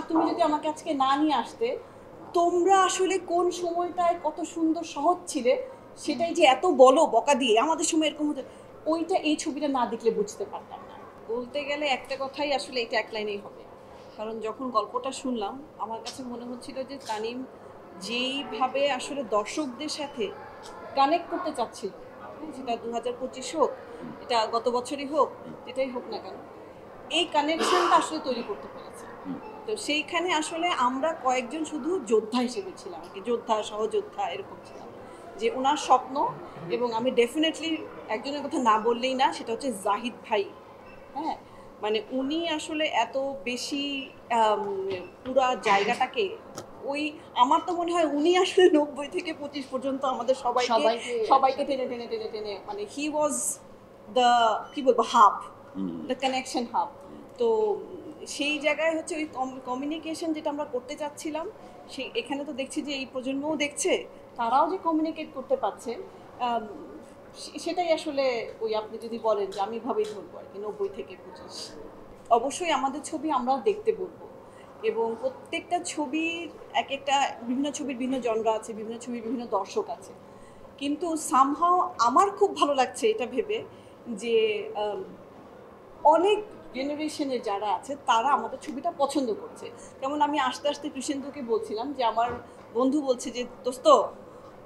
তুমি যদি আমাকে আজকে না নিয়ে আসতে, তোমরা আসলে কোন সময়টায় কত সুন্দর সহজ ছিলে, সেটাই যে এত বলো বকা দিয়ে আমাদের সময় এরকম হতো, ওইটা এই ছবিটা না দেখলে বুঝতে পারতাম না। বলতে গেলে একটা কথাই আসলে এটা এক লাইনেই হবে, কারণ যখন গল্পটা শুনলাম আমার কাছে মনে হচ্ছিল যে তানিম যেইভাবে আসলে দর্শকদের সাথে কানেক্ট করতে চাচ্ছিল, সেটা 2025 হোক, এটা গত বছরই হোক, যেটাই হোক না কেন, এই কানেকশনটা আসলে তৈরি করতে পেরেছে। তো সেইখানে আসলে আমরা কয়েকজন শুধু যোদ্ধা হিসেবে ছিলাম আর কি, যোদ্ধা সহযোদ্ধা এরকম ছিলাম, যে ওনার স্বপ্ন। এবং আমি ডেফিনেটলি একজনের কথা না বললেই না, সেটা হচ্ছে জাহিদ ভাই। হ্যাঁ, মানে উনি আসলে এত বেশি পুরা জায়গাটাকে ওই, আমার তো মনে হয় উনি আসলে 90 থেকে 25 পর্যন্ত আমাদের সবাইকে টেনে টেনে টেনে টেনে, মানে হি ওয়াজ দ্য, কি বলবো, হাব, দ্য কানেকশন হাব। তো সেই জায়গায় হচ্ছে ওই কমিউনিকেশন যেটা আমরা করতে চাচ্ছিলাম, সেই এখানে তো দেখছি যে এই প্রজন্মও দেখছে, তারাও যে কমিউনিকেট করতে পারছে, সেটাই আসলে ওই, আপনি যদি বলেন যে আমি ভাবেই ধরবো আর কি 90 থেকে 25। অবশ্যই আমাদের ছবি আমরা দেখতে বলবো, এবং প্রত্যেকটা ছবির এক একটা, বিভিন্ন ছবির বিভিন্ন জনরা আছে, বিভিন্ন ছবির বিভিন্ন দর্শক আছে, কিন্তু সামহাও আমার খুব ভালো লাগছে এটা ভেবে যে অনেক জেনারেশনের যারা আছে তারা আমাদের ছবিটা পছন্দ করছে। যেমন আমি আস্তে আস্তে কৃষেন্দুকে বলছিলাম যে আমার বন্ধু বলছে যে দোস্ত,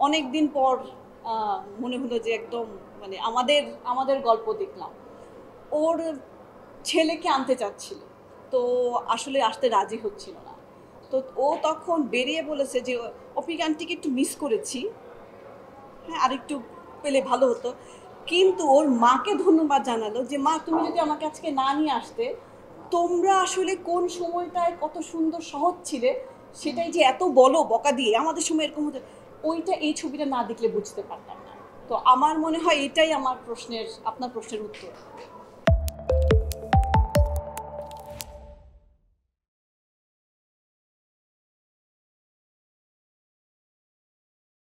অনেক দিন পর মনে হলো যে একদম মানে আমাদের আমাদের গল্প দেখলাম। ওর ছেলেকে আনতে চাচ্ছিল, তো আসলে আসতে রাজি হচ্ছিল না। তো ও তখন বেরিয়ে বলেছে যে অপিক আন্টিকে একটু মিস করেছি, হ্যাঁ আরেকটু পেলে ভালো হতো। কিন্তু ওর মাকে ধন্যবাদ জানালো যে মা, তুমি যদি আমাকে আজকে না নিয়ে আসতে, তোমরা আসলে কোন সময়টায় কত সুন্দর সহজ ছিলে, সেটাই যে এত বলো বকা দিয়ে আমাদের সময় এরকম হতো, ওইটা এই ছবিটা না দেখলে বুঝতে পারতাম না। তো আমার মনে হয় এটাই আমার প্রশ্নের, আপনার প্রশ্নের উত্তর।